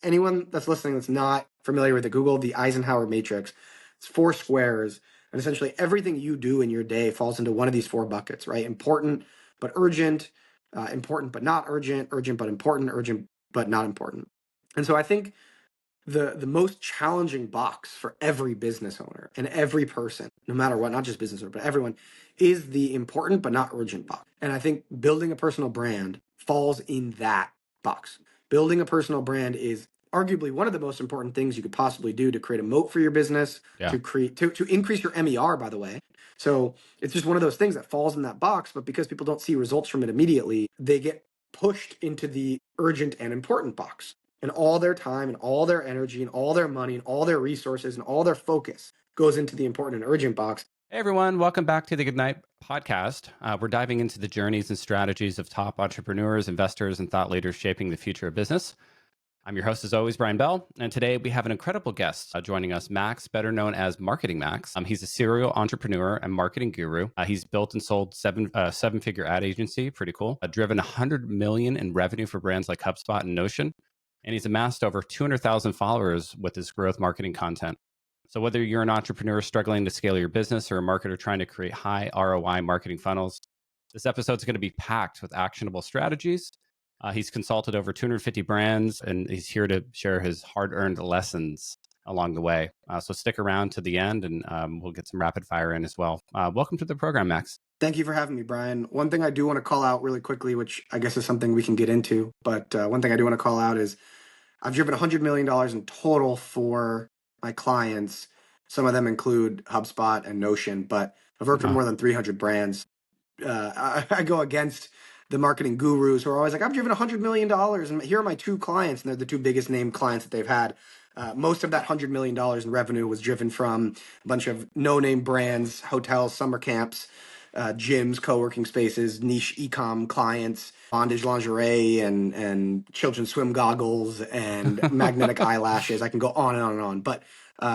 anyone that's listening that's not familiar with the Google, the Eisenhower matrix, it's 4 squares. And essentially everything you do in your day falls into one of these 4 buckets, right? Important, but urgent, important, but not urgent, urgent, but important, urgent, but not important. And so I think the most challenging box for every business owner and every person, no matter what, not just business owner, but everyone, is the important but not urgent box. And I think building a personal brand falls in that box. Building a personal brand is arguably one of the most important things you could possibly do to create a moat for your business, to increase your MER, by the way. So it's just one of those things that falls in that box, but because people don't see results from it immediately, they get pushed into the urgent and important box. And all their time and all their energy and all their money and all their resources and all their focus goes into the important and urgent box. Hey everyone, welcome back to the Goodnight Podcast. We're diving into the journeys and strategies of top entrepreneurs, investors, and thought leaders shaping the future of business. I'm your host, as always, Brian Bell, and today we have an incredible guest joining us, Max, better known as Marketing Max. He's a serial entrepreneur and marketing guru. He's built and sold seven-figure ad agency, pretty cool. Driven 100 million in revenue for brands like HubSpot and Notion, and he's amassed over 200,000 followers with his growth marketing content. So whether you're an entrepreneur struggling to scale your business or a marketer trying to create high ROI marketing funnels, this episode is going to be packed with actionable strategies. He's consulted over 250 brands, and he's here to share his hard-earned lessons along the way. So stick around to the end, and we'll get some rapid fire in as well. Welcome to the program, Max. Thank you for having me, Brian. One thing I do want to call out really quickly, which I guess is something we can get into, but one thing I do want to call out is I've driven $100 million in total for my clients. Some of them include HubSpot and Notion, but I've worked with more than 300 brands. I go against the marketing gurus who are always like, I've driven $100 million and here are my 2 clients, and they're the 2 biggest name clients that they've had. Most of that $100 million in revenue was driven from a bunch of no-name brands, hotels, summer camps, gyms, co-working spaces, niche e-com clients, bondage lingerie, and children's swim goggles, and magnetic eyelashes. I can go on and on and on. But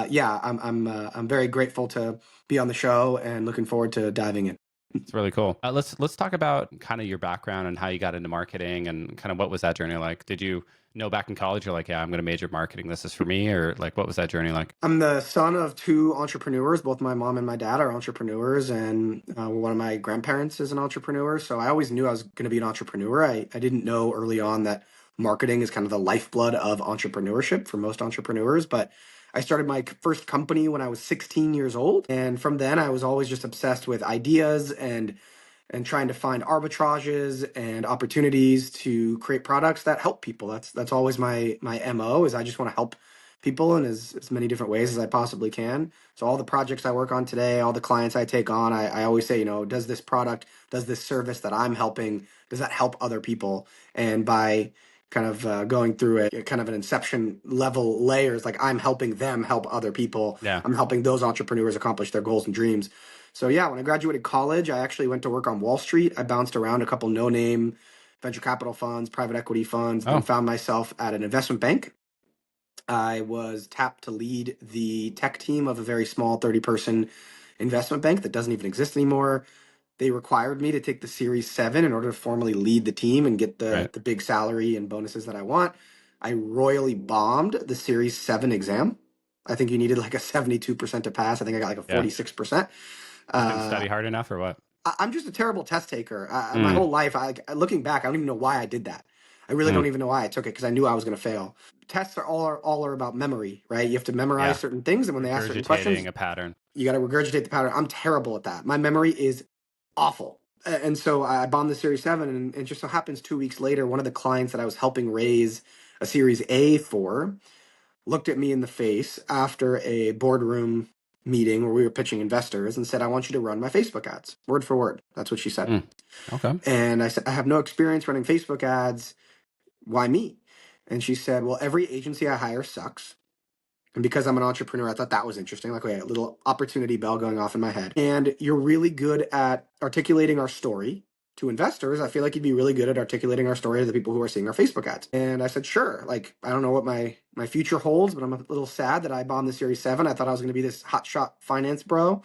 yeah, I'm very grateful to be on the show and looking forward to diving in. It's really cool. Let's talk about kind of your background and how you got into marketing, and kind of what was that journey like? Did you know back in college you're like, yeah, I'm going to major in marketing, this is for me, or like what was that journey like? I'm the son of 2 entrepreneurs. Both my mom and my dad are entrepreneurs, and one of my grandparents is an entrepreneur. So I always knew I was going to be an entrepreneur. I didn't know early on that marketing is kind of the lifeblood of entrepreneurship for most entrepreneurs, but I started my first company when I was 16 years old. And from then I was always just obsessed with ideas and trying to find arbitrages and opportunities to create products that help people. That's always my MO, is I just want to help people in as many different ways as I possibly can. So all the projects I work on today, all the clients I take on, I always say, does this product, does this service that I'm helping, does that help other people? And by kind of going through a kind of an inception level layers, like I'm helping them help other people. Yeah. I'm helping those entrepreneurs accomplish their goals and dreams. So yeah, when I graduated college, I actually went to work on Wall Street. I bounced around a couple no-name venture capital funds, private equity funds, and found myself at an investment bank. I was tapped to lead the tech team of a very small 30-person investment bank that doesn't even exist anymore. They required me to take the Series 7 in order to formally lead the team and get the big salary and bonuses that I want. I royally bombed the Series 7 exam. I think you needed like a 72% to pass. I think I got like a 46%. Didn't study hard enough or what? I'm just a terrible test taker. My whole life, looking back, I don't even know why I did that. I really don't even know why I took it, because I knew I was going to fail. Tests are all about memory, right? You have to memorize certain things, and when they ask certain questions, a pattern. You got to regurgitate the pattern. I'm terrible at that. My memory is awful. And so I bombed the Series 7, and it just so happens 2 weeks later, one of the clients that I was helping raise a Series A for looked at me in the face after a boardroom meeting where we were pitching investors and said, I want you to run my Facebook ads. Word for word. That's what she said. Okay. And I said, I have no experience running Facebook ads. Why me? And she said, well, every agency I hire sucks. And because I'm an entrepreneur, I thought that was interesting. Like, a little opportunity bell going off in my head. And you're really good at articulating our story to investors. I feel like you'd be really good at articulating our story to the people who are seeing our Facebook ads. And I said, sure. Like, I don't know what my future holds, but I'm a little sad that I bombed the Series 7. I thought I was going to be this hotshot finance bro.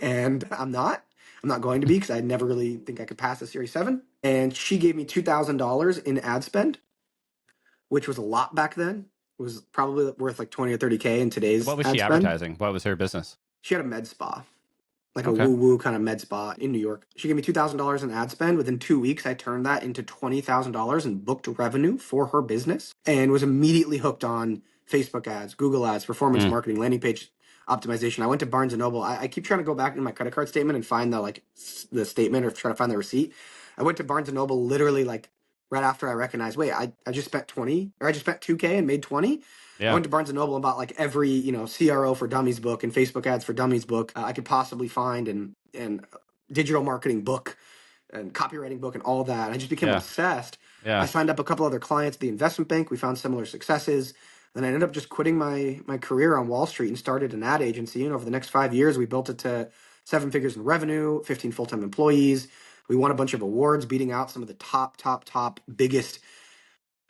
And I'm not. I'm not going to be, because I never really think I could pass the Series 7. And she gave me $2,000 in ad spend, which was a lot back then. was probably worth like 20 or 30K in today's What was ad she spend. advertising? What was her business? She had a med spa, like a Okay. woo-woo kind of med spa in New York. She gave me $2,000 in ad spend. Within 2 weeks, I turned that into $20,000 in booked revenue for her business and was immediately hooked on Facebook ads, Google ads, performance Mm. marketing, landing page optimization. I went to Barnes and Noble. I keep trying to go back in my credit card statement and find the statement or try to find the receipt. I went to Barnes and Noble literally like right after I recognized, wait, I just spent 20 or I just spent 2K and made 20. I Yeah. went to Barnes and Noble and bought like every, CRO for Dummies book and Facebook ads for Dummies book I could possibly find, and digital marketing book and copywriting book and all that. I just became Yeah. obsessed. I Yeah. signed up a couple other clients at the investment bank. We found similar successes. Then I ended up just quitting my career on Wall Street and started an ad agency. And over the next 5 years, we built it to 7 figures in revenue, 15 full-time employees. We won a bunch of awards, beating out some of the top biggest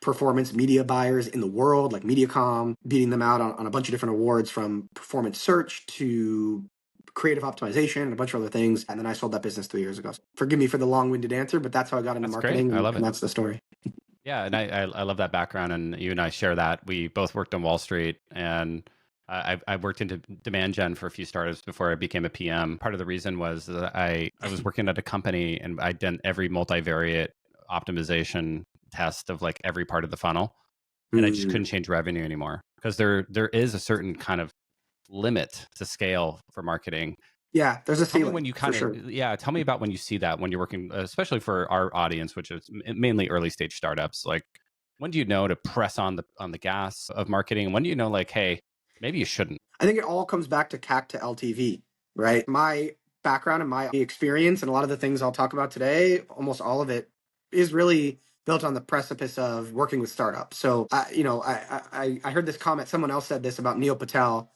performance media buyers in the world, like Mediacom, beating them out on a bunch of different awards, from performance search to creative optimization and a bunch of other things. And then I sold that business 3 years ago. Forgive me for the long-winded answer, but that's how I got into That's great. marketing, I love and it. that's the story. Yeah, and I love that background, and you and I share that. We both worked on Wall Street, and I worked into demand gen for a few startups before I became a PM. Part of the reason was that I was working at a company, and I'd done every multivariate optimization test of like every part of the funnel, and I just couldn't change revenue anymore because there is a certain kind of limit to scale for marketing. Yeah, there's a Tell me ceiling when you for kind sure. of, yeah, tell me about when you see that when you're working, especially for our audience, which is mainly early stage startups. Like, when do you know to press on the gas of marketing? And when do you know, like, hey, maybe you shouldn't? I think it all comes back to CAC to LTV, right? My background and my experience and a lot of the things I'll talk about today, almost all of it is really built on the precipice of working with startups. So, I heard this comment. Someone else said this about Neil Patel.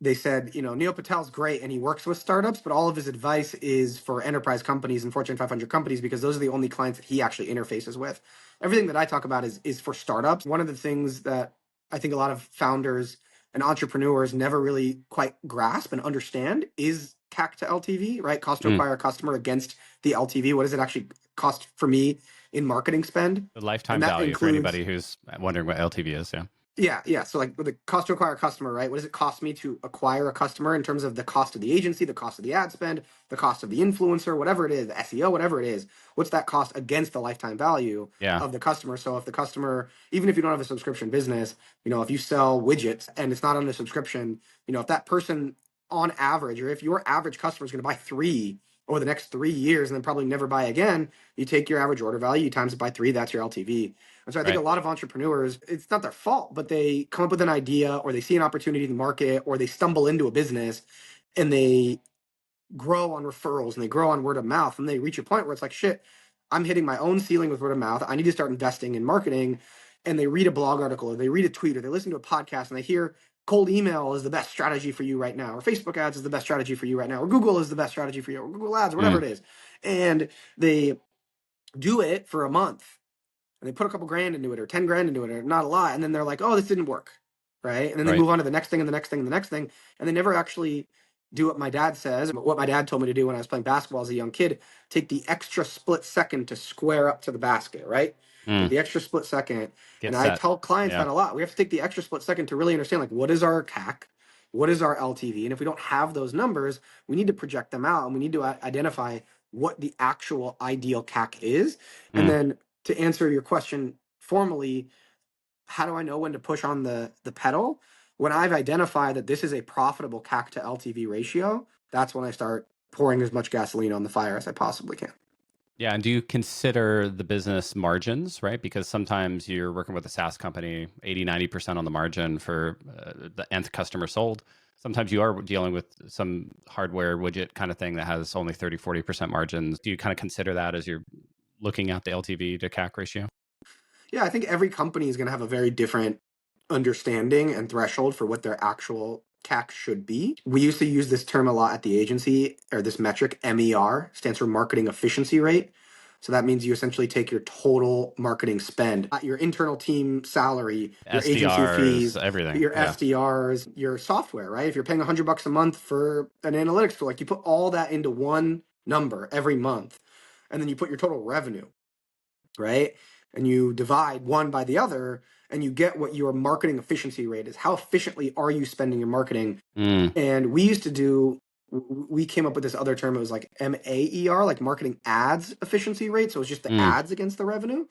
They said, Neil Patel's great and he works with startups, but all of his advice is for enterprise companies and Fortune 500 companies because those are the only clients that he actually interfaces with. Everything that I talk about is for startups. One of the things that I think a lot of founders and entrepreneurs never really quite grasp and understand is CAC to LTV, right? Cost to Mm, acquire a customer against the LTV. What does it actually cost for me in marketing spend? the And lifetime that value for includes anybody who's wondering what LTV is. Yeah. yeah. So like with the cost to acquire a customer, right? What does it cost me to acquire a customer in terms of the cost of the agency, the cost of the ad spend, the cost of the influencer, whatever it is, the SEO, whatever it is? What's that cost against the lifetime value Yeah. of the customer? So if the customer, even if you don't have a subscription business, if you sell widgets and it's not under subscription, if that person on average, or if your average customer is going to buy three over the next 3 years and then probably never buy again, you take your average order value, you times it by three, that's your LTV. And so I think a Right. lot of entrepreneurs, it's not their fault, but they come up with an idea or they see an opportunity in the market or they stumble into a business and they grow on referrals and they grow on word of mouth and they reach a point where it's like, shit, I'm hitting my own ceiling with word of mouth. I need to start investing in marketing. And they read a blog article or they read a tweet or they listen to a podcast and they hear cold email is the best strategy for you right now, or Facebook ads is the best strategy for you right now, or Google is the best strategy for you, or Google ads, or whatever Mm, it is. And they do it for a month and they put a couple grand into it or 10 grand into it or not a lot. And then they're like, oh, this didn't work. Right. And then they right. move on to the next thing and the next thing and the next thing. And they never actually do what my dad says, what my dad told me to do when I was playing basketball as a young kid, take the extra split second to square up to the basket. Right. Take Mm, the extra split second. get And I set. tell clients Yeah. that a lot. We have to take the extra split second to really understand, like, what is our CAC? What is our LTV? And if we don't have those numbers, we need to project them out and we need to identify what the actual ideal CAC is. And Mm. then to answer your question formally, how do I know when to push on the pedal? When I've identified that this is a profitable CAC to LTV ratio, that's when I start pouring as much gasoline on the fire as I possibly can. Yeah, and do you consider the business margins, right? Because sometimes you're working with a SaaS company, 80, 90% on the margin for the nth customer sold. Sometimes you are dealing with some hardware widget kind of thing that has only 30, 40% margins. Do you kind of consider that as you're looking at the LTV to CAC ratio? Yeah, I think every company is going to have a very different understanding and threshold for what their actual CAC should be. We used to use this term a lot at the agency, or this metric, MER, stands for marketing efficiency rate. So that means you essentially take your total marketing spend, your internal team salary, your agency SDRs, fees, everything. your Yeah. SDRs, your software, right? If you're paying $100 a month for an analytics tool, like you put all that into one number every month, and then you put your total revenue, right? And you divide one by the other, and you get what your marketing efficiency rate is. How efficiently are you spending your marketing? Mm. And we came up with this other term. It was like MAER, like marketing ads efficiency rate. So it's just the Mm. ads against the revenue. Right.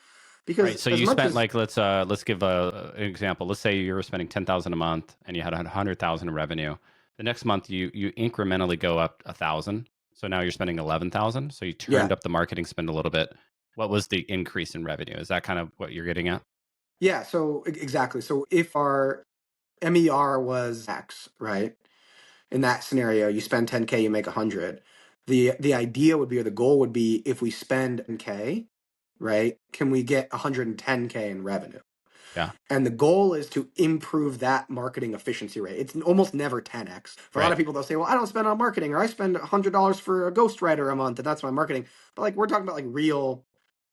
Because So as you much spent as, like let's give an example. Let's say you were spending 10,000 a month and you had 100,000 in revenue. The next month you incrementally go up 1,000. So now you're spending 11,000. So you yeah, turned up the marketing spend a little bit. What was the increase in revenue? Is that kind of what you're getting at? yeah. So exactly. So if our MER was X, right? In that scenario, you spend 10K, you make 100. The idea would be, or the goal would be, if we spend 10K, right? Can we get 110K in revenue? Yeah. And the goal is to improve that marketing efficiency rate. It's almost never 10x. For a lot Right. of people, they'll say, well, I don't spend on marketing, or I spend $100 for a ghostwriter a month, and that's my marketing. But like, we're talking about like real,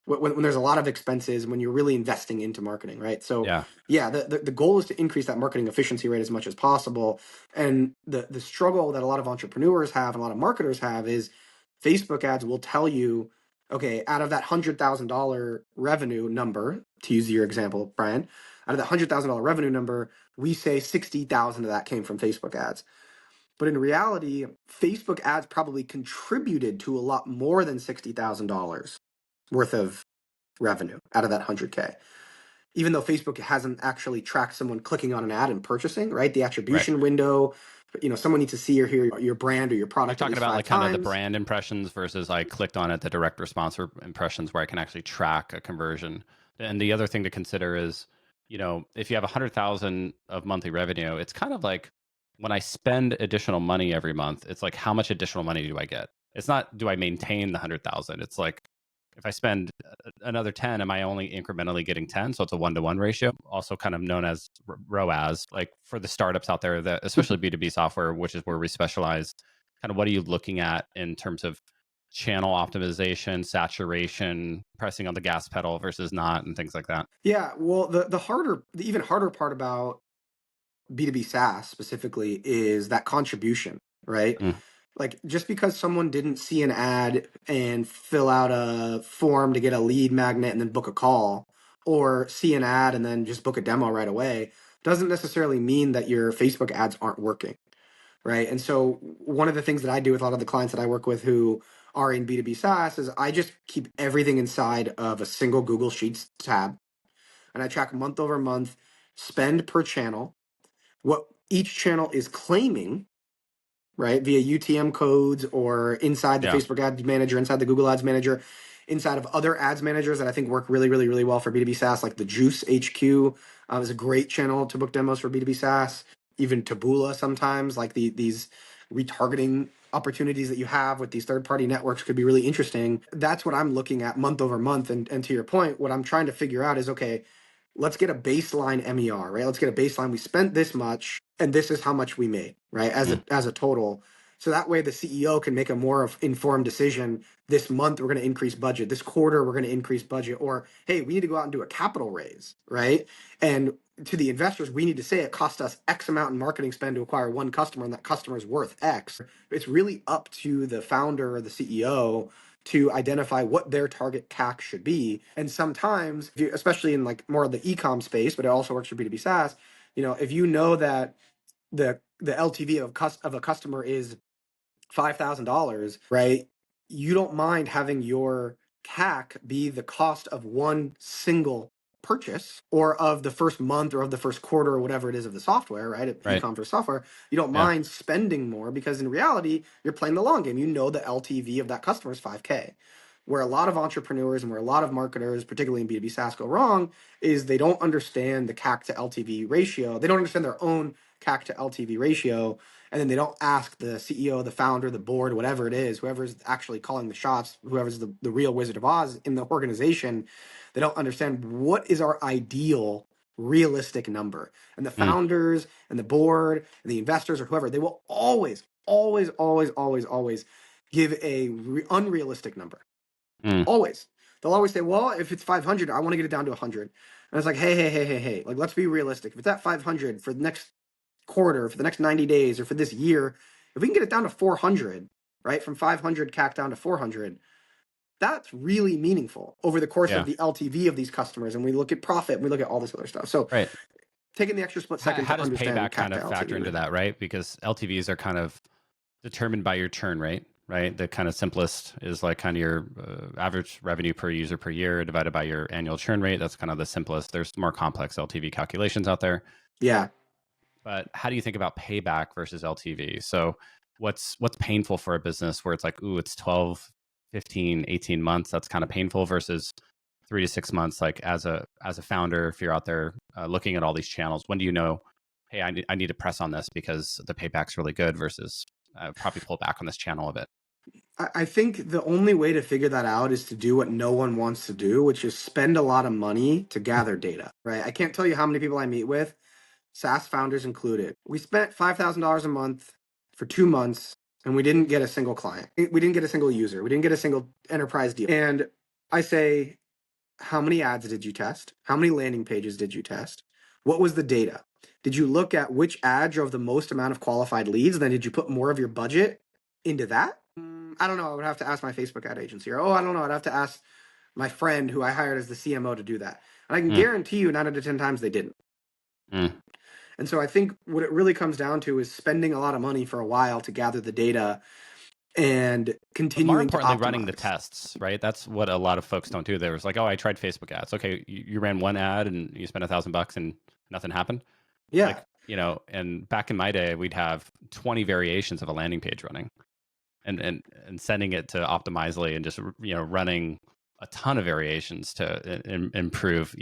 when there's a lot of expenses, when you're really investing into marketing, right? So Yeah. yeah, the goal is to increase that marketing efficiency rate as much as possible. And the struggle that a lot of entrepreneurs have and a lot of marketers have is Facebook ads will tell you, okay, out of that $100,000 revenue number, to use your example, Brian, out of that $100,000 revenue number, we say 60,000 of that came from Facebook ads. But in reality, Facebook ads probably contributed to a lot more than $60,000 worth of revenue out of that 100K. Even though Facebook hasn't actually tracked someone clicking on an ad and purchasing, right? The Right. attribution window, someone needs to see or hear your brand or your You're product at talking least about five like kind of the times. brand impressions versus I clicked on it, the direct response or impressions where I can actually track a conversion. And the other thing to consider is, if you have 100,000 of monthly revenue, it's kind of like when I spend additional money every month, it's like how much additional money do I get? It's not do I maintain the 100,000? It's like if I spend another 10, am I only incrementally getting 10? So it's a 1-to-1 ratio, also kind of known as ROAS. Like for the startups out there, that especially B2B software, which is where we specialize, kind of what are you looking at in terms of channel optimization, saturation, pressing on the gas pedal versus not, and things like that? Yeah, well, the even harder part about B2B SaaS specifically is that contribution, right? Mm, Like, just because someone didn't see an ad and fill out a form to get a lead magnet and then book a call, or see an ad and then just book a demo right away, doesn't necessarily mean that your Facebook ads aren't working, right? And so one of the things that I do with a lot of the clients that I work with who are in B2B SaaS is I just keep everything inside of a single Google Sheets tab, and I track month over month spend per channel, what each channel is claiming, right, via UTM codes or inside the yeah. Facebook Ads Manager, inside the Google Ads Manager, inside of other ads managers that I think work really, really, really well for B2B SaaS, like the Juice HQ is a great channel to book demos for B2B SaaS. Even Taboola sometimes, like these retargeting opportunities that you have with these third-party networks could be really interesting. That's what I'm looking at month over month. And to your point, what I'm trying to figure out is, okay, let's get a baseline MER, right? Let's get a baseline. We spent this much, and this is how much we made, right? Mm, As a total. So that way the CEO can make a more informed decision. This month we're going to increase budget. This quarter we're going to increase budget. Or hey, we need to go out and do a capital raise, right? And to the investors, we need to say it cost us X amount in marketing spend to acquire one customer, and that customer is worth X. It's really up to the founder or the CEO to identify what their target CAC should be. And sometimes, especially in like more of the e-com space, but it also works for B2B SaaS, if you know that the LTV of a customer is $5,000, right? You don't mind having your CAC be the cost of one single purchase or of the first month or of the first quarter or whatever it is of the software, right? right. E-com for software. You don't Yeah. mind spending more because in reality, you're playing the long game. You know the LTV of that customer is 5K. Where a lot of entrepreneurs and where a lot of marketers, particularly in B2B SaaS, go wrong is they don't understand the CAC to LTV ratio. They don't understand their own CAC to LTV ratio, and then they don't ask the CEO, the founder, the board, whatever it is, whoever's actually calling the shots, whoever's the real Wizard of Oz in the organization. They don't understand what is our ideal realistic number. And the Mm, founders and the board and the investors or whoever, they will always, always, always, always, always give a unrealistic number. mm, Always. They'll always say, well, if it's 500, I want to get it down to 100. And it's like, hey, hey, hey, hey, hey, like, let's be realistic. If it's at 500 for the next quarter, for the next 90 days, or for this year, if we can get it down to 400, right, from 500 CAC down to 400, that's really meaningful over the course Yeah. of the LTV of these customers. And we look at profit and we look at all this other stuff. So Right. taking the extra split second How to does understand payback CAC kind to of factor LTV, into right? that, right? Because LTVs are kind of determined by your churn rate, right? The kind of simplest is like kind of your average revenue per user per year divided by your annual churn rate. That's kind of the simplest. There's more complex LTV calculations out there. Yeah. But how do you think about payback versus LTV? So what's painful for a business where it's like, ooh, it's 12, 15, 18 months. That's kind of painful versus 3 to 6 months. Like as a founder, if you're out there looking at all these channels, when do you know, hey, I need to press on this because the payback's really good versus probably pull back on this channel a bit? I think the only way to figure that out is to do what no one wants to do, which is spend a lot of money to gather data, right? I can't tell you how many people I meet with, SaaS founders included. We spent $5,000 a month for 2 months and we didn't get a single client. We didn't get a single user. We didn't get a single enterprise deal. And I say, how many ads did you test? How many landing pages did you test? What was the data? Did you look at which ad drove the most amount of qualified leads? And then did you put more of your budget into that? I don't know. I would have to ask my Facebook ad agency. Or, I don't know. I'd have to ask my friend who I hired as the CMO to do that. And I can guarantee you 9 out of 10 times they didn't. And so I think what it really comes down to is spending a lot of money for a while to gather the data and continuing more importantly, to running the optimize. tests, right? That's what a lot of folks don't do. They was like, oh, I tried Facebook ads. Okay, you ran one ad and you spent $1,000 and nothing happened. Yeah. Like, and back in my day, we'd have 20 variations of a landing page running and sending it to Optimizely and just, running a ton of variations to improve,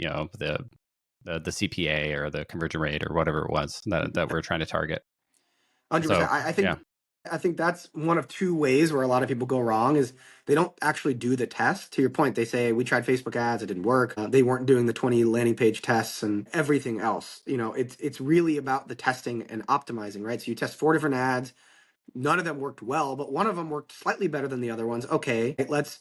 the CPA or the conversion rate or whatever it was that we're trying to target. 100%. So, I think that's one of two ways where a lot of people go wrong is they don't actually do the test. To your point, they say, we tried Facebook ads, it didn't work. They weren't doing the 20 landing page tests and everything else. It's really about the testing and optimizing, right? So you test 4 different ads. None of them worked well, but one of them worked slightly better than the other ones. Okay, let's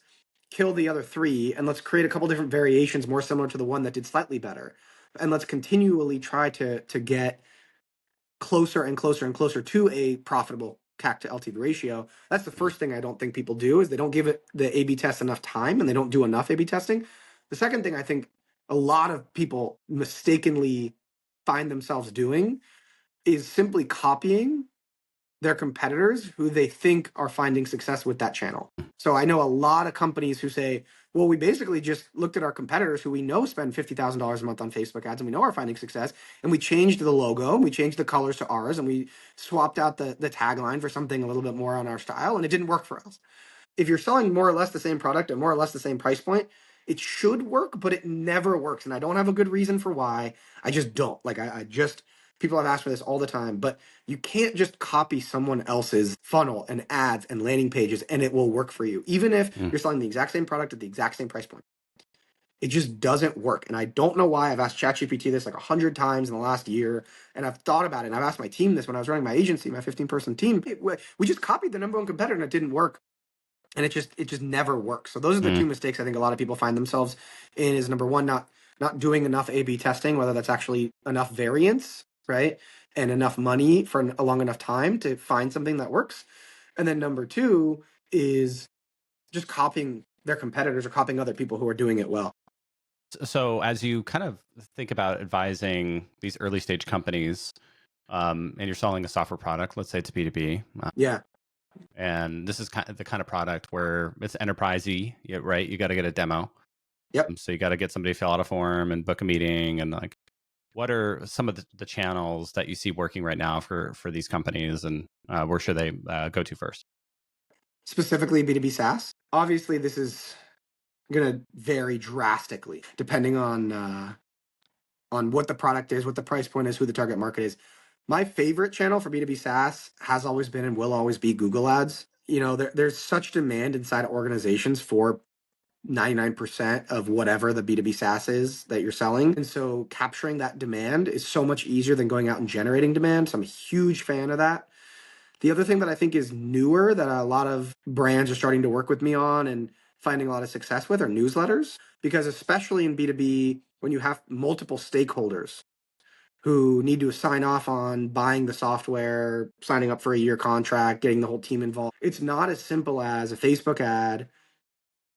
kill the other 3 and let's create a couple different variations more similar to the one that did slightly better. And let's continually try to get closer and closer and closer to a profitable CAC to LTV ratio. That's the first thing I don't think people do is they don't give it the A/B test enough time and they don't do enough A/B testing. The second thing I think a lot of people mistakenly find themselves doing is simply copying their competitors who they think are finding success with that channel. So I know a lot of companies who say, well, we basically just looked at our competitors who we know spend $50,000 a month on Facebook ads and we know are finding success. And we changed the logo and we changed the colors to ours and we swapped out the tagline for something a little bit more on our style and it didn't work for us. If you're selling more or less the same product at more or less the same price point, it should work, but it never works. And I don't have a good reason for why. I just don't. Like I just people have asked me this all the time, but you can't just copy someone else's funnel and ads and landing pages and it will work for you, even if you're selling the exact same product at the exact same price point. It just doesn't work. And I don't know why. I've asked ChatGPT this like 100 times in the last year, and I've thought about it. And I've asked my team this when I was running my agency, my 15-person team. We just copied the number one competitor and it didn't work. And it just never works. So those are the 2 mistakes I think a lot of people find themselves in is number one, not doing enough A/B testing, whether that's actually enough variance, right? And enough money for a long enough time to find something that works. And then number 2 is just copying their competitors or copying other people who are doing it well. So as you kind of think about advising these early stage companies, and you're selling a software product, let's say it's B2B. Yeah. And this is the kind of product where it's enterprisey, right? You got to get a demo. Yep. So you got to get somebody to fill out a form and book a meeting. And like, what are some of the channels that you see working right now for these companies, and where should they go to first? Specifically B2B SaaS. Obviously, this is going to vary drastically depending on what the product is, what the price point is, who the target market is. My favorite channel for B2B SaaS has always been and will always be Google Ads. There's such demand inside of organizations for 99% of whatever the B2B SaaS is that you're selling. And so capturing that demand is so much easier than going out and generating demand. So I'm a huge fan of that. The other thing that I think is newer that a lot of brands are starting to work with me on and finding a lot of success with are newsletters, because especially in B2B, when you have multiple stakeholders who need to sign off on buying the software, signing up for a year contract, getting the whole team involved, it's not as simple as a Facebook ad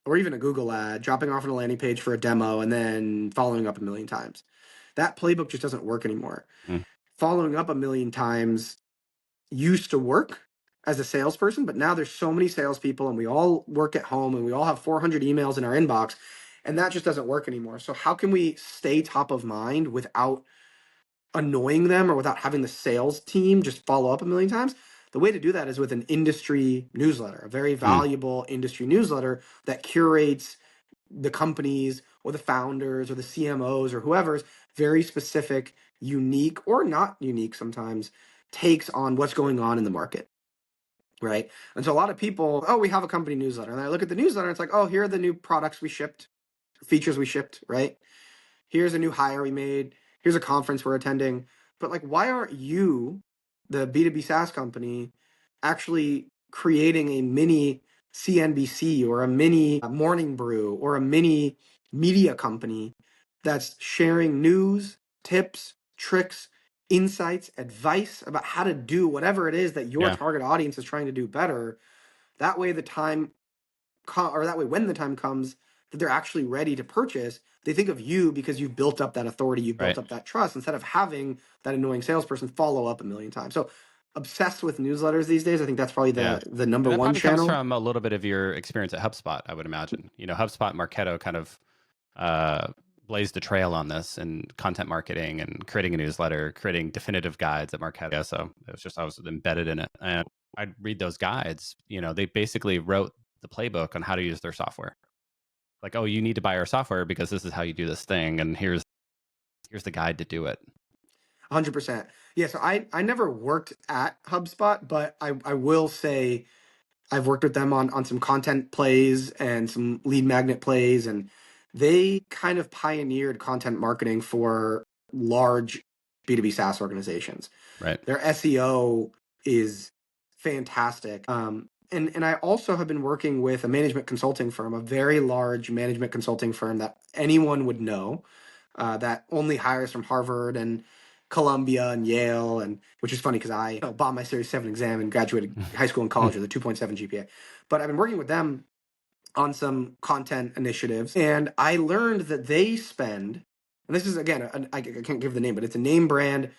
or even a Google ad, dropping off on a landing page for a demo and then following up a million times. That playbook just doesn't work anymore. Following up a million times used to work as a salesperson, but now there's so many salespeople and we all work at home and we all have 400 emails in our inbox, and that just doesn't work anymore. So how can we stay top of mind without annoying them or without having the sales team just follow up a million times? The way to do that is with an industry newsletter, a very valuable industry newsletter that curates the companies or the founders or the CMOs or whoever's very specific, unique or not unique sometimes takes on what's going on in the market. Right. And so a lot of people, oh, we have a company newsletter. And I look at the newsletter and it's like, oh, here are the new products we shipped, features we shipped, right? Here's a new hire we made. Here's a conference we're attending. But like, why aren't you, the B2B SaaS company, actually creating a mini CNBC or a mini Morning Brew or a mini media company that's sharing news, tips, tricks, insights, advice about how to do whatever it is that your target audience is trying to do better? That way the time or that way when the time comes that they're actually ready to purchase, they think of you because you've built up that authority, you've built up that trust, instead of having that annoying salesperson follow up a million times. So obsessed with newsletters these days. I think that's probably the number one channel. Comes from a little bit of your experience at HubSpot, I would imagine. You know, HubSpot and Marketo kind of blazed the trail on this and content marketing and creating a newsletter, creating definitive guides at Marketo. So it was just, I was embedded in it. And I'd read those guides. You know, they basically wrote the playbook on how to use their software. Like, oh, you need to buy our software because this is how you do this thing. And here's the guide to do it. 100%. Yeah, so I never worked at HubSpot, but I will say I've worked with them on some content plays and some lead magnet plays, and they kind of pioneered content marketing for large B2B SaaS organizations. Right. Their SEO is fantastic. And I also have been working with a management consulting firm, a very large management consulting firm that anyone would know, that only hires from Harvard and Columbia and Yale, and which is funny because I bought my Series 7 exam and graduated high school and college with a 2.7 GPA. But I've been working with them on some content initiatives, and I learned that they spend, and this is, again, I can't give the name, but it's a name brand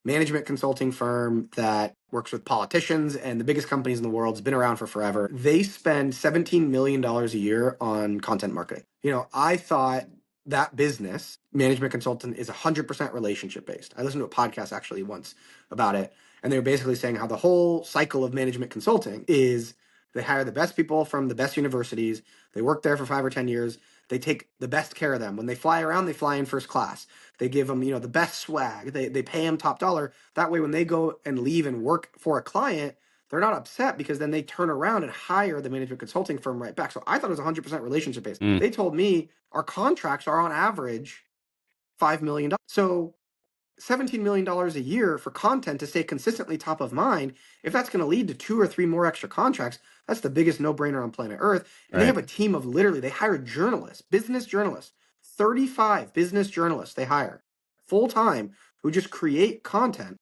management consulting firm that works with politicians and the biggest companies in the world. It's been around for forever. They spend $17 million a year on content marketing. You know, I thought that business, management consultant, is 100% relationship based. I listened to a podcast actually once about it, and they were basically saying how the whole cycle of management consulting is they hire the best people from the best universities. They work there for 5 or 10 years. They take the best care of them. When they fly around, they fly in first class. They give them, the best swag. They pay them top dollar. That way, when they go and leave and work for a client, they're not upset because then they turn around and hire the management consulting firm right back. So I thought it was 100% relationship based. They told me our contracts are on average $5 million. So $17 million a year for content to stay consistently top of mind, if that's going to lead to 2 or 3 more extra contracts, that's the biggest no-brainer on planet Earth. And they have a team of they hire journalists, business journalists, 35 business journalists they hire full-time who just create content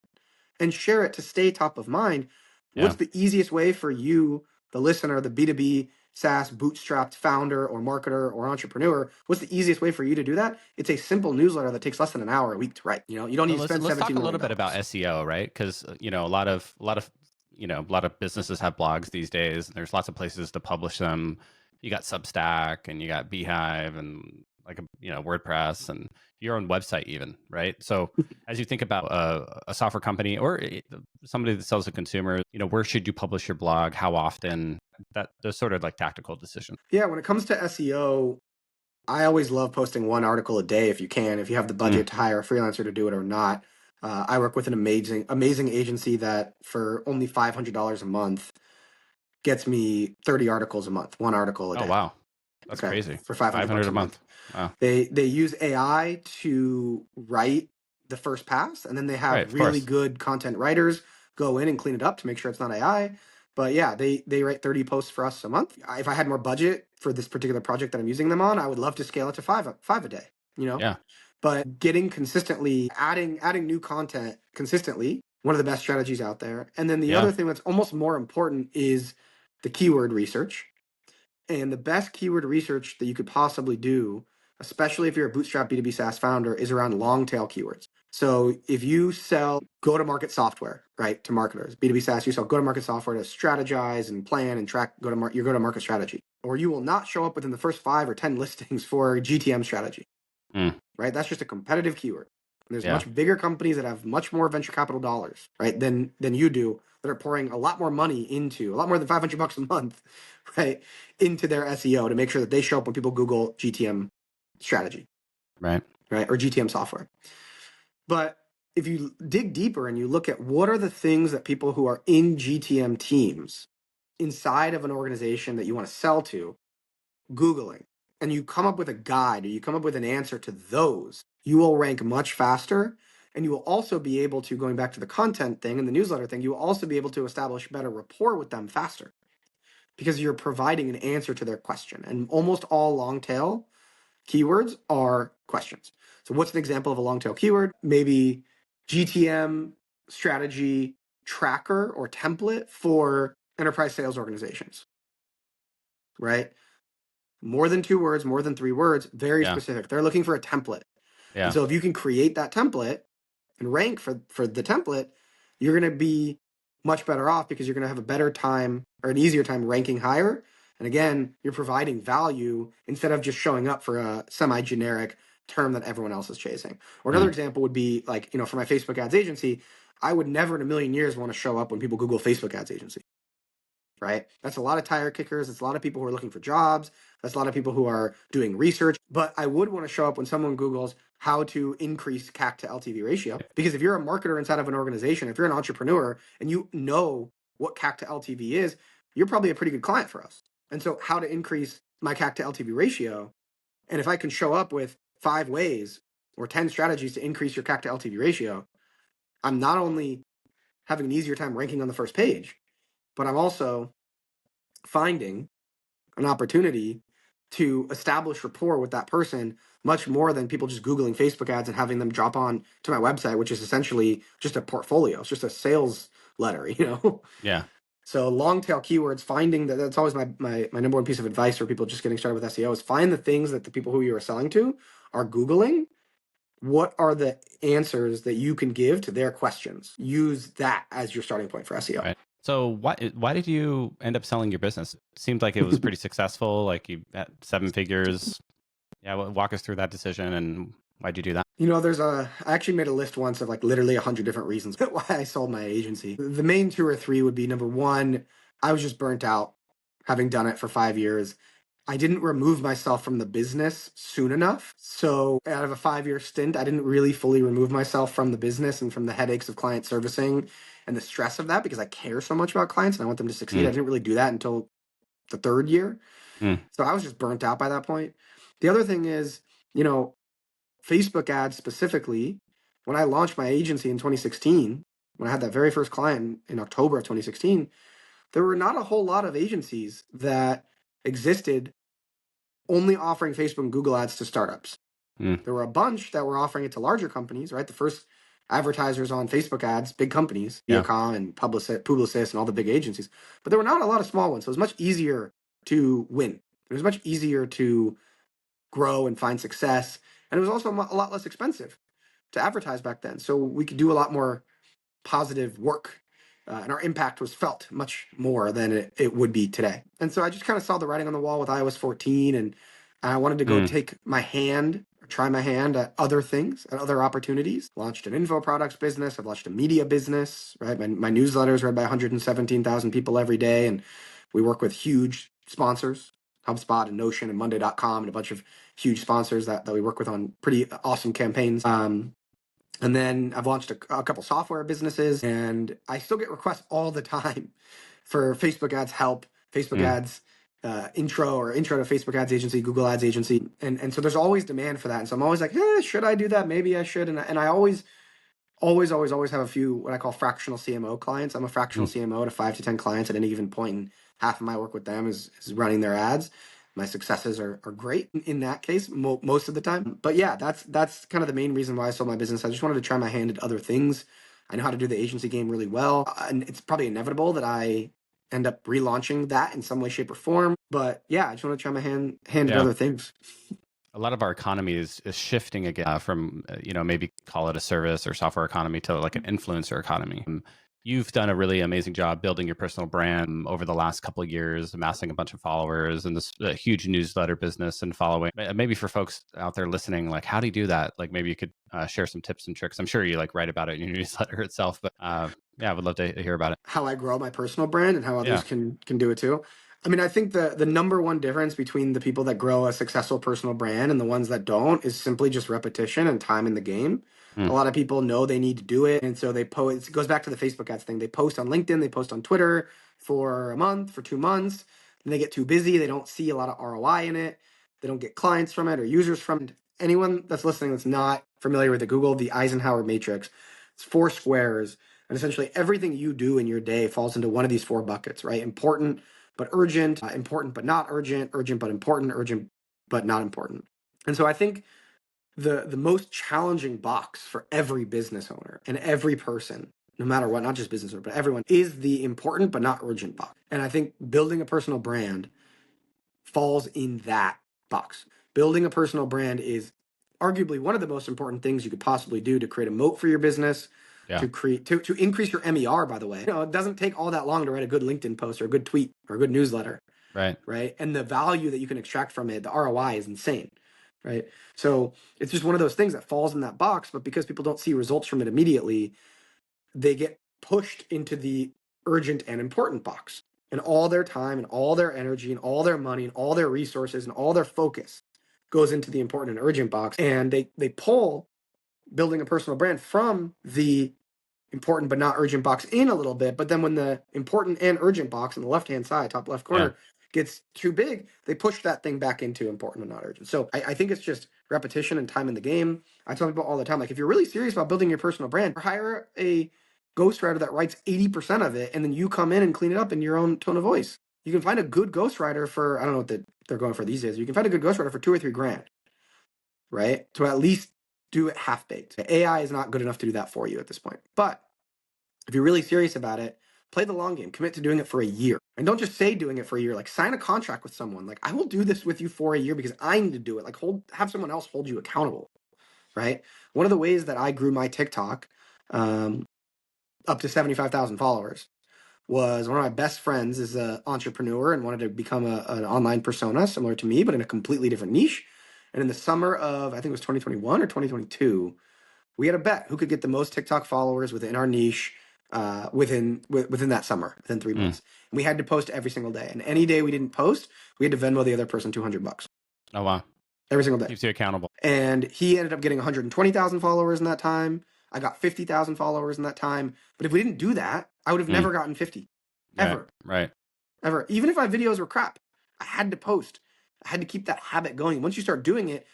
and share it to stay top of mind. What's the easiest way for you, the listener, the B2B SaaS bootstrapped founder or marketer or entrepreneur? What's the easiest way for you to do that? It's a simple newsletter that takes less than an hour a week to write. You don't need to spend $17 million. Let's talk a little bit about SEO, right? Because a lot of businesses have blogs these days. There's lots of places to publish them. You got Substack and you got Beehive and WordPress and your own website even, right? So as you think about a software company or somebody that sells to consumers, where should you publish your blog? How often? Those sort of like tactical decisions. Yeah, when it comes to SEO, I always love posting 1 article a day if you can, if you have the budget to hire a freelancer to do it or not. I work with an amazing agency that for only $500 a month gets me 30 articles a month, 1 article a day. Oh, wow. That's crazy. For $500 a month. Wow. They use AI to write the first pass, and then they have really good content writers go in and clean it up to make sure it's not AI. But yeah, they write 30 posts for us a month. If I had more budget for this particular project that I'm using them on, I would love to scale it to five a day, Yeah. But getting consistently, adding new content consistently, one of the best strategies out there. And then the other thing that's almost more important is the keyword research. And the best keyword research that you could possibly do, especially if you're a bootstrap B2B SaaS founder, is around long tail keywords. So if you sell go-to-market software, right, to marketers, B2B SaaS, you sell go-to-market software to strategize and plan and track your go-to-market strategy, or you will not show up within the first 5 or 10 listings for GTM strategy, right? That's just a competitive keyword. And there's much bigger companies that have much more venture capital dollars, right, than you do, that are pouring a lot more money into, a lot more than $500 a month, right, into their SEO to make sure that they show up when people Google GTM strategy, right, or GTM software. But if you dig deeper and you look at what are the things that people who are in GTM teams inside of an organization that you want to sell to, Googling, and you come up with a guide or you come up with an answer to those, you will rank much faster. And you will also be able to, going back to the content thing and the newsletter thing, you will also be able to establish better rapport with them faster because you're providing an answer to their question. And almost all long tail keywords are questions. So what's an example of a long tail keyword? Maybe GTM strategy tracker or template for enterprise sales organizations, right? More than 2 words, more than 3 words, very specific. They're looking for a template. And so if you can create that template and rank for the template, you're going to be much better off because you're going to have a better time or an easier time ranking higher. And again, you're providing value instead of just showing up for a semi-generic term that everyone else is chasing. Or another example would be like, for my Facebook ads agency, I would never in a million years want to show up when people Google Facebook ads agency. Right? That's a lot of tire kickers. It's a lot of people who are looking for jobs. That's a lot of people who are doing research. But I would want to show up when someone Googles how to increase CAC to LTV ratio. Because if you're a marketer inside of an organization, if you're an entrepreneur and you know what CAC to LTV is, you're probably a pretty good client for us. And so how to increase my CAC to LTV ratio, and if I can show up with 5 ways or 10 strategies to increase your CAC to LTV ratio, I'm not only having an easier time ranking on the first page, but I'm also finding an opportunity to establish rapport with that person much more than people just Googling Facebook ads and having them drop on to my website, which is essentially just a portfolio. It's just a sales letter, Yeah. So long tail keywords, finding that's always my number one piece of advice for people just getting started with SEO is find the things that the people who you are selling to are Googling. What are the answers that you can give to their questions? Use that as your starting point for SEO. Right. So why did you end up selling your business? It seemed like it was pretty successful, like you at 7 figures. Yeah, walk us through that decision and why'd you do that? I actually made a list once of like literally 100 different reasons why I sold my agency. The main 2 or 3 would be, number one, I was just burnt out having done it for 5 years. I didn't remove myself from the business soon enough. So out of a 5-year stint, I didn't really fully remove myself from the business and from the headaches of client servicing and the stress of that because I care so much about clients and I want them to succeed. I didn't really do that until the 3rd year. So I was just burnt out by that point. The other thing is, Facebook ads specifically, when I launched my agency in 2016, when I had that very first client in October of 2016, there were not a whole lot of agencies that existed only offering Facebook and Google ads to startups. There were a bunch that were offering it to larger companies, right? The first advertisers on Facebook ads, big companies, Viacom and Publicis and all the big agencies. But there were not a lot of small ones. So it was much easier to win. It was much easier to grow and find success. And it was also a lot less expensive to advertise back then. So we could do a lot more positive work. And our impact was felt much more than it would be today. And so I just kind of saw the writing on the wall with iOS 14, and I wanted to go try my hand at other things, at other opportunities. Launched an info products business. I've launched a media business, right? My newsletter is read by 117,000 people every day. And we work with huge sponsors, HubSpot and Notion and Monday.com and a bunch of huge sponsors that we work with on pretty awesome campaigns. And then I've launched a couple software businesses, and I still get requests all the time for Facebook ads help, Facebook ads intro to Facebook ads agency, Google ads agency. And so there's always demand for that. And so I'm always like, should I do that? Maybe I should. And I always have a few what I call fractional CMO clients. I'm a fractional CMO to 5 to 10 clients at any given point. And half of my work with them is running their ads. My successes are great in that case most of the time. But yeah, that's kind of the main reason why I sold my business. I just wanted to try my hand at other things. I know how to do the agency game really well. And it's probably inevitable that I end up relaunching that in some way, shape, or form. But yeah, I just want to try my hand at Yeah. other things. A lot of our economy is shifting again from, maybe call it a service or software economy to like an influencer economy. You've done a really amazing job building your personal brand over the last couple of years, amassing a bunch of followers and this huge newsletter business and following. Maybe for folks out there listening, like, how do you do that? Like, maybe you could share some tips and tricks. I'm sure you like write about it in your newsletter itself, but yeah, I would love to hear about it. How I grow my personal brand and how others Yeah. can do it too. I mean, I think the number one difference between the people that grow a successful personal brand and the ones that don't is simply just repetition and time in the game. A lot of people know they need to do it, and so they post. It goes back to the Facebook ads thing. They post on LinkedIn, they post on Twitter for a month, for 2 months, and they get too busy. They don't see a lot of ROI in it. They don't get clients from it or users from it. Anyone that's listening that's not familiar with the Google, the Eisenhower matrix, it's 4 squares. And essentially everything you do in your day falls into one of these 4 buckets, right? Important but urgent, important but not urgent, urgent but important, urgent but not important. And so I think the most challenging box for every business owner and every person, no matter what, not just business owner, but everyone, is the important but not urgent box. And I think building a personal brand falls in that box. Building a personal brand is arguably one of the most important things you could possibly do to create a moat for your business, Yeah. to increase your MER, by the way. It doesn't take all that long to write a good LinkedIn post or a good tweet or a good newsletter. Right. And the value that you can extract from it, the ROI is insane. Right. So it's just one of those things that falls in that box, but because people don't see results from it immediately, they get pushed into the urgent and important box. And all their time and all their energy and all their money and all their resources and all their focus goes into the important and urgent box. And they pull building a personal brand from the important but not urgent box in a little bit. But then when the important and urgent box on the left-hand side, top left corner, gets too big, they push that thing back into important and not urgent. So I think it's just repetition and time in the game. I tell people all the time, like, if you're really serious about building your personal brand, hire a ghostwriter that writes 80% of it, and then you come in and clean it up in your own tone of voice. You can find a good ghostwriter for, I don't know what they're going for these days. You can find a good ghostwriter for 2 or 3 grand, right? To at least do it half-baked. AI is not good enough to do that for you at this point. But if you're really serious about it, play the long game. Commit to doing it for a year. And don't just say doing it for a year. Like, sign a contract with someone. Like, I will do this with you for a year because I need to do it. Like, have someone else hold you accountable, right? One of the ways that I grew my TikTok up to 75,000 followers was one of my best friends is an entrepreneur and wanted to become an online persona similar to me, but in a completely different niche. And in the summer of, I think it was 2021 or 2022, we had a bet who could get the most TikTok followers within our niche within that summer, within 3 months. And we had to post every single day. And any day we didn't post, we had to Venmo the other person $200. Oh, wow. Every single day. Keeps you accountable. And he ended up getting 120,000 followers in that time. I got 50,000 followers in that time. But if we didn't do that, I would have never gotten 50. Ever. Right. Ever. Even if my videos were crap, I had to post. I had to keep that habit going. Once you start doing it,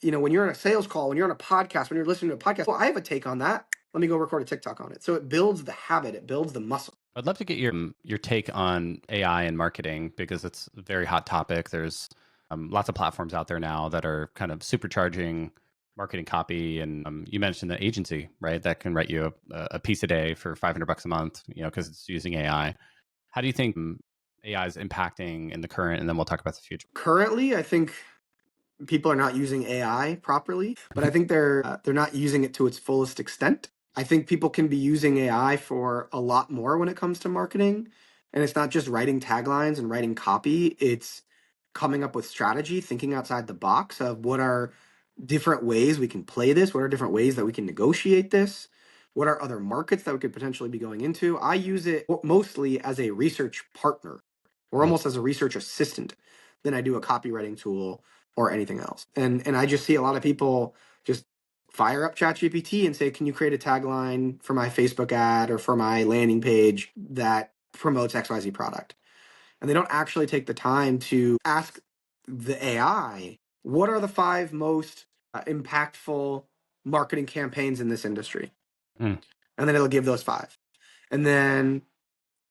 when you're on a sales call, when you're on a podcast, when you're listening to a podcast, well, I have a take on that. Let me go record a TikTok on it. So it builds the habit. It builds the muscle. I'd love to get your take on AI and marketing because it's a very hot topic. There's lots of platforms out there now that are kind of supercharging marketing copy. And you mentioned the agency, right? That can write you a piece a day for $500 a month, because it's using AI. How do you think AI is impacting in the current? And then we'll talk about the future. Currently, I think people are not using AI properly, but I think they're not using it to its fullest extent. I think people can be using AI for a lot more when it comes to marketing. And it's not just writing taglines and writing copy. It's coming up with strategy, thinking outside the box of what are different ways we can play this, what are different ways that we can negotiate this, what are other markets that we could potentially be going into. I use it mostly as a research partner or almost as a research assistant than I do a copywriting tool or anything else. And I just see a lot of people just fire up ChatGPT and say, can you create a tagline for my Facebook ad or for my landing page that promotes XYZ product? And they don't actually take the time to ask the AI, what are the 5 most impactful marketing campaigns in this industry? And then it'll give those 5. And then,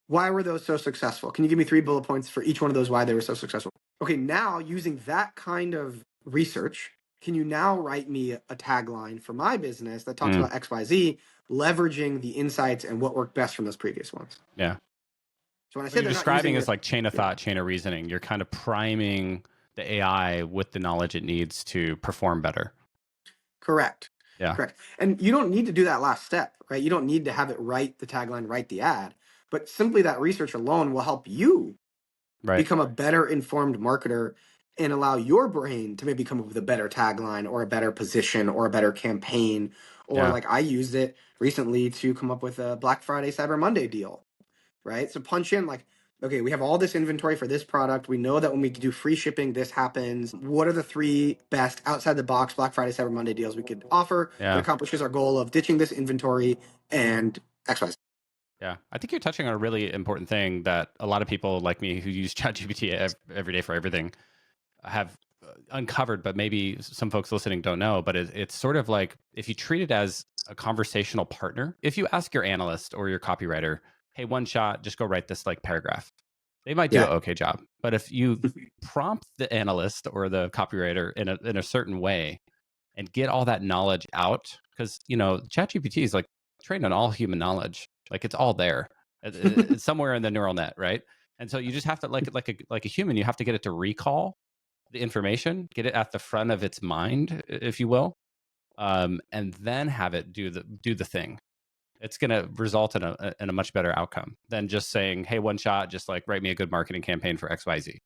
why were those so successful? Can you give me 3 bullet points for each one of those, why they were so successful? Okay, now using that kind of research, can you now write me a tagline for my business that talks about XYZ, leveraging the insights and what worked best from those previous ones? Yeah. So when I What say you're they're not using describing is it, like chain of yeah, thought, chain of reasoning. You're kind of priming the AI with the knowledge it needs to perform better. correct. Yeah. Correct. And you don't need to do that last step, right? You don't need to have it write the tagline, write the ad, but simply that research alone will help you Right. become a better informed marketer and allow your brain to maybe come up with a better tagline or a better position or a better campaign. Or Yeah. like I used it recently to come up with a Black Friday, Cyber Monday deal, right? So punch in like, okay, we have all this inventory for this product. We know that when we do free shipping, this happens. What are the three best outside the box Black Friday, Cyber Monday deals we could offer that Yeah. accomplishes our goal of ditching this inventory and XYZ? Yeah. I think you're touching on a really important thing that a lot of people like me who use ChatGPT every day for everything have uncovered, but maybe some folks listening don't know. But it's sort of like if you treat it as a conversational partner, if you ask your analyst or your copywriter, hey, one shot, just go write this like paragraph, they might do Yeah. an okay job. But if you prompt the analyst or the copywriter in a certain way and get all that knowledge out, because ChatGPT is like trained on all human knowledge, like it's all there. It's somewhere in the neural net, right? And so you just have to like a human, you have to get it to recall the information, get it at the front of its mind, if you will, and then have it do the thing. It's going to result in a much better outcome than just saying, "Hey, one shot, just like write me a good marketing campaign for X, Y, Z."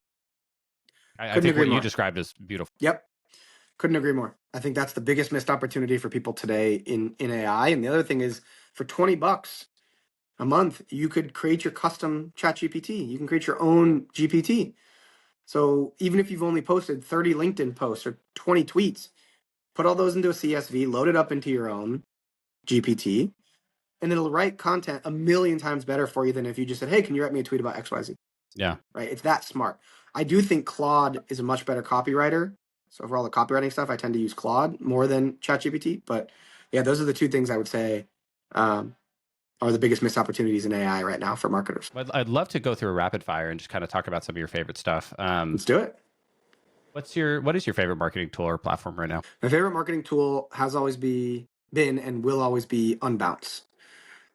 I Couldn't think agree what you more. described is beautiful. Yep. Couldn't agree more. I think that's the biggest missed opportunity for people today in AI. And the other thing is for $20 a month, you could create your custom chat GPT. You can create your own GPT. So even if you've only posted 30 LinkedIn posts or 20 tweets, put all those into a CSV, load it up into your own GPT, and it'll write content a million times better for you than if you just said, hey, can you write me a tweet about XYZ? Yeah. Right? It's that smart. I do think Claude is a much better copywriter. So for all the copywriting stuff, I tend to use Claude more than ChatGPT. But yeah, those are the two things I would say are the biggest missed opportunities in AI right now for marketers. I'd love to go through a rapid fire and just kind of talk about some of your favorite stuff. Let's do it. What is your favorite marketing tool or platform right now? My favorite marketing tool has always been and will always be Unbounce.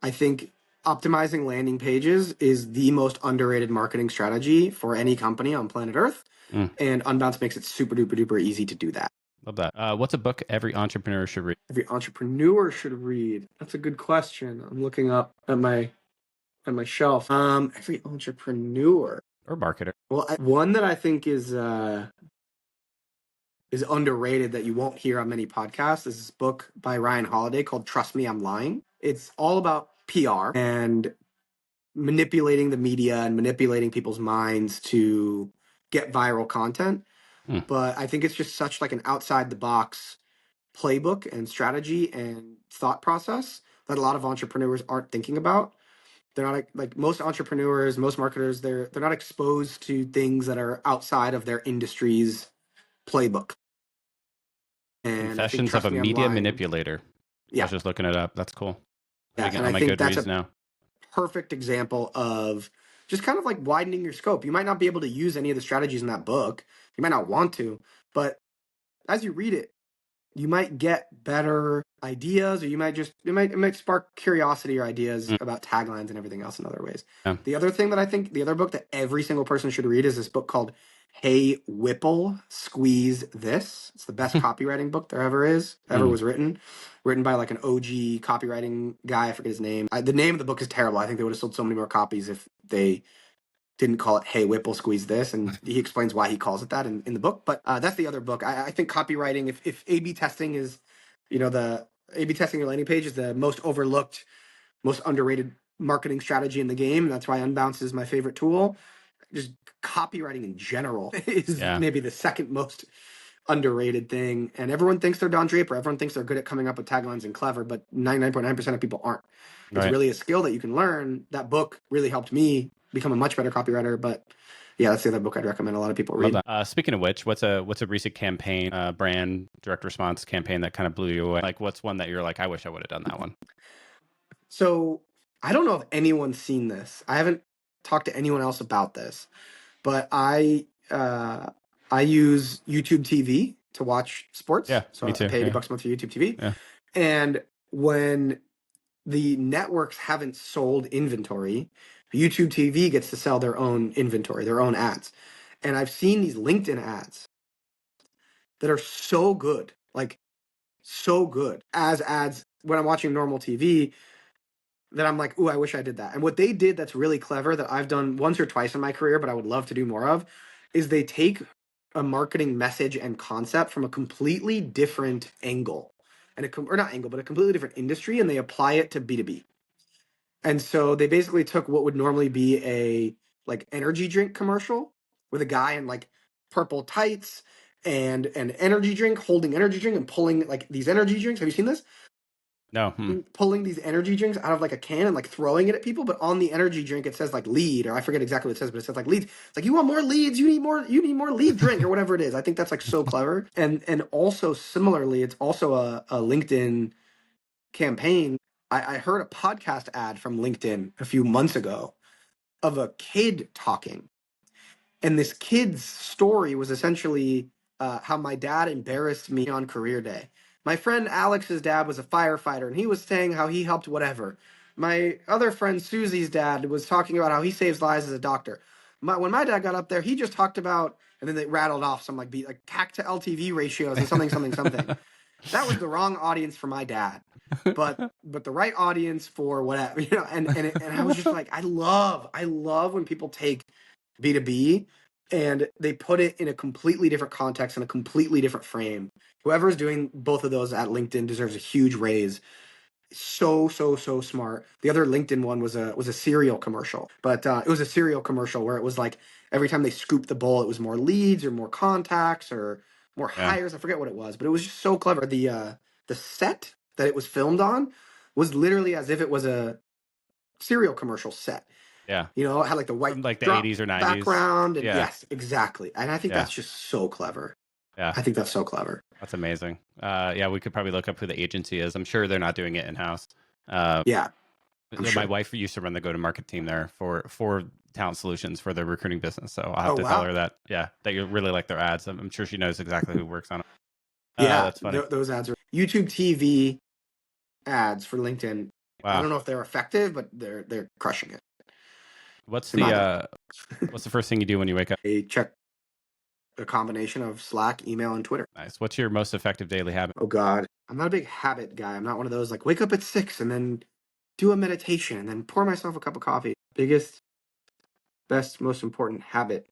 I think optimizing landing pages is the most underrated marketing strategy for any company on planet Earth. Mm, And Unbounce makes it super duper duper easy to do that. love that. What's a book every entrepreneur should read? Every entrepreneur should read. That's a good question. I'm looking up at my shelf. Every entrepreneur Or marketer? Well, one that I think is underrated that you won't hear on many podcasts is this book by Ryan Holiday called "Trust Me, I'm Lying." It's all about PR and manipulating the media and manipulating people's minds to get viral content. Mm, But I think it's just such like an outside the box playbook and strategy and thought process that a lot of entrepreneurs aren't thinking about. They're not like most entrepreneurs, most marketers, they're not exposed to things that are outside of their industry's playbook. And I think Confessions of Trust a Me, I'm Media Lying. Manipulator. I Yeah. was just looking it up. That's cool. Yeah. Putting it And on I my think that's Goodreads a now. perfect example of just kind of like widening your scope. You might not be able to use any of the strategies in that book. You might not want to, but as you read it, you might get better ideas, or you might just it might spark curiosity or ideas Mm, about taglines and everything else in other ways. yeah. The other thing that I think the other book that every single person should read is this book called Hey Whipple Squeeze This. It's the best copywriting book there ever Mm, was written by like an OG copywriting guy. I forget his name. The name of the book is terrible. I think they would have sold so many more copies if they didn't call it Hey Whipple Squeeze This, and he explains why he calls it that in the book. But that's the other book. I think copywriting, if A/B testing is, the A/B testing your landing page is the most overlooked, most underrated marketing strategy in the game. That's why Unbounce is my favorite tool. Just copywriting in general is yeah. maybe the second most underrated thing. And everyone thinks they're Don Draper. Everyone thinks they're good at coming up with taglines and clever, but 99.9% of people aren't. It's Right. really a skill that you can learn. That book really helped me become a much better copywriter. But yeah, that's the other book I'd recommend a lot of people Love read. that. Speaking of which, what's a recent campaign, brand direct response campaign that kind of blew you away? Like, what's one that you're like, I wish I would have done that one? So I don't know if anyone's seen this. I haven't talked to anyone else about this, but I use YouTube TV to watch sports. Yeah, So me I too. pay Yeah, $80 a month for YouTube TV. yeah. And when the networks haven't sold inventory. YouTube TV gets to sell their own inventory, their own ads. And I've seen these LinkedIn ads that are so good, like so good as ads when I'm watching normal TV, that I'm like, ooh, I wish I did that. And what they did that's really clever that I've done once or twice in my career, but I would love to do more of, is they take a marketing message and concept from a completely different angle, or not angle, but a completely different industry, and they apply it to B2B. And so they basically took what would normally be a like energy drink commercial with a guy in like purple tights and an energy drink, holding energy drink and pulling like these energy drinks. Have you seen this? No. Pulling these energy drinks out of like a can and like throwing it at people, but on the energy drink it says like lead, or I forget exactly what it says, but it says like leads. It's like, you want more leads, you need more lead drink or whatever it is. I think that's like so clever. And also similarly, it's also a LinkedIn campaign. I heard a podcast ad from LinkedIn a few months ago of a kid talking. And this kid's story was essentially how my dad embarrassed me on career day. My friend Alex's dad was a firefighter, and he was saying how he helped whatever. My other friend Susie's dad was talking about how he saves lives as a doctor. When my dad got up there, he just talked about, and then they rattled off some like CAC to LTV ratios and something. That was the wrong audience for my dad, but the right audience for whatever, and I was just like, I love when people take B2B and they put it in a completely different context and a completely different frame. Whoever's doing both of those at LinkedIn deserves a huge raise. So smart. The other LinkedIn one was a cereal commercial, but it was a cereal commercial where it was like every time they scooped the bowl, it was more leads or more contacts or more hires. I forget what it was, but it was just so clever. The set that it was filmed on was literally as if it was a cereal commercial set. Yeah. It had like the white from like the drop 80s or 90s background. And yes, exactly. And I think that's just so clever. Yeah. I think that's so clever. That's amazing. Yeah, we could probably look up who the agency is. I'm sure they're not doing it in-house. Yeah. My wife used to run the go-to-market team there for Talent Solutions for their recruiting business. So I'll have to tell her that, that you really like their ads. I'm sure she knows exactly who works on it. Yeah, that's funny. Those ads are YouTube TV ads for LinkedIn. Wow. I don't know if they're effective, but they're crushing it. What's the first thing you do when you wake up? I check a combination of Slack, email, and Twitter. Nice. What's your most effective daily habit? Oh God, I'm not a big habit guy. I'm not one of those like wake up at 6 and then do a meditation and then pour myself a cup of coffee. Biggest, best, most important habit,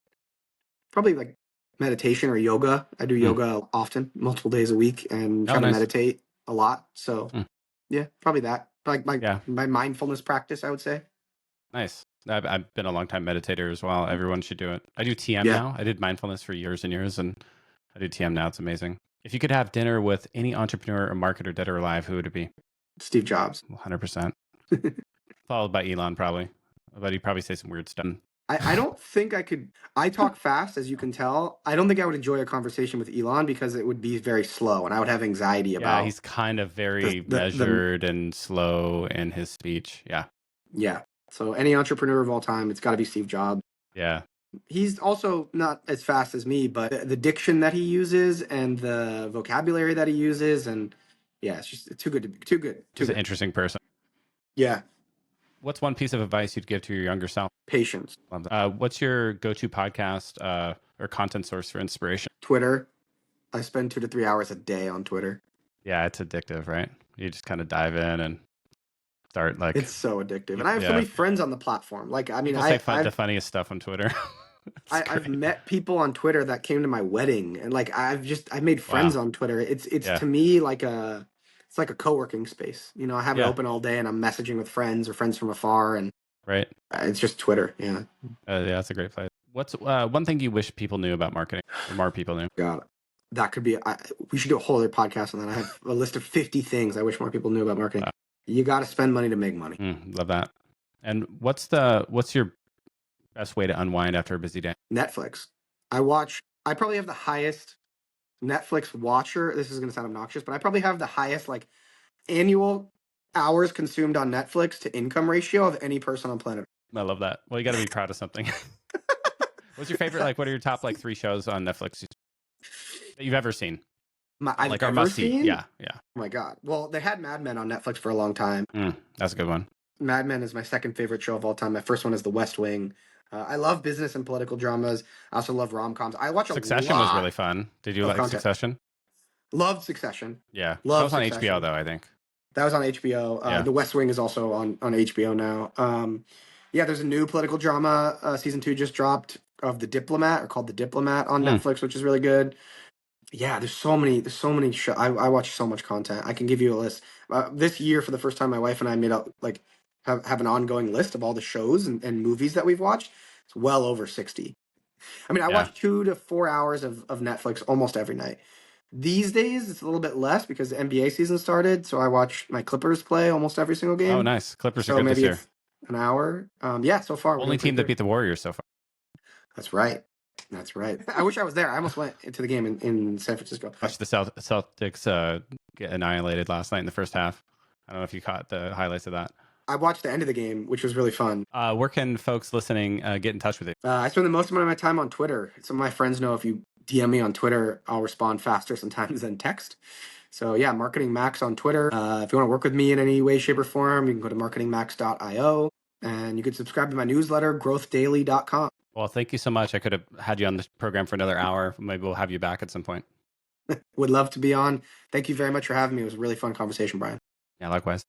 probably like meditation or yoga. I do yoga often, multiple days a week, and try to meditate a lot. So yeah, probably that. Like my mindfulness practice, I would say. Nice. I've been a long time meditator as well. Everyone should do it. I do TM now. I did mindfulness for years and years, and I do TM now. It's amazing. If you could have dinner with any entrepreneur or marketer, dead or alive, who would it be? Steve Jobs. 100%. Followed by Elon, probably. But he'd probably say some weird stuff. I don't think I could. I talk fast, as you can tell. I don't think I would enjoy a conversation with Elon because it would be very slow, and I would have anxiety about. Yeah, he's kind of very measured and slow in his speech. Yeah. Yeah. So any entrepreneur of all time, it's got to be Steve Jobs. Yeah. He's also not as fast as me, but the diction that he uses and the vocabulary that he uses, and it's just too good. He's an interesting person. Yeah. What's one piece of advice you'd give to your younger self? Patience. What's your go-to podcast or content source for inspiration? Twitter. I spend 2 to 3 hours a day on Twitter. Yeah, it's addictive, right? You just kind of dive in and start like. It's so addictive, and I have so many friends on the platform. Like, I mean, I say the funniest stuff on Twitter. I've met people on Twitter that came to my wedding, and like I've made friends on Twitter. It's to me like it's like a co-working space. I have it open all day, and I'm messaging with friends or friends from afar, and it's just Twitter. Yeah, that's a great place. What's one thing you wish people knew about marketing, or more people knew? God, that could be. We should do a whole other podcast on that. I have a list of 50 things I wish more people knew about marketing. Wow. You got to spend money to make money. Love that. And what's your best way to unwind after a busy day? Netflix. I probably have the highest Netflix watcher. This is going to sound obnoxious, but I probably have the highest like annual hours consumed on Netflix to income ratio of any person on planet Earth. I love that. Well, you got to be proud of something. What's your favorite? Like, what are your top 3 shows on Netflix that you've ever seen? I've Like our ever must see. seen. Yeah. Oh my God. Well, they had Mad Men on Netflix for a long time. That's a good one. Mad Men is my second favorite show of all time. My first one is The West Wing. I love business and political dramas. I also love rom-coms. I watch a Succession was really lot fun. Did you of like content. Succession? Loved Succession. Yeah. That Love was on HBO Succession. though, I think. That was on HBO. Yeah. The West Wing is also on HBO now. Yeah, there's a new political drama. Season 2 just dropped of The Diplomat, or called The Diplomat on Netflix, which is really good. Yeah, there's so many shows. I watch so much content. I can give you a list. This year, for the first time, my wife and I made up have an ongoing list of all the shows and movies that we've watched. It's well over 60. I mean, I watch 2 to 4 hours of Netflix almost every night. These days, it's a little bit less because the NBA season started, so I watch my Clippers play almost every single game. Oh, nice. Clippers are So good this maybe year. it's an hour. Yeah, so far we're Only doing pretty team that good. beat the Warriors so far. That's right. That's right. I wish I was there. I almost went into the game in San Francisco. Watched the Celtics get annihilated last night in the first half. I don't know if you caught the highlights of that. I watched the end of the game, which was really fun. Where can folks listening get in touch with you? I spend the most amount of my time on Twitter. Some of my friends know if you DM me on Twitter, I'll respond faster sometimes than text. So yeah, Marketing Max on Twitter. If you want to work with me in any way, shape, or form, you can go to marketingmax.io, and you can subscribe to my newsletter, growthdaily.com. Well, thank you so much. I could have had you on the program for another hour. Maybe we'll have you back at some point. Would love to be on. Thank you very much for having me. It was a really fun conversation, Brian. Yeah, likewise.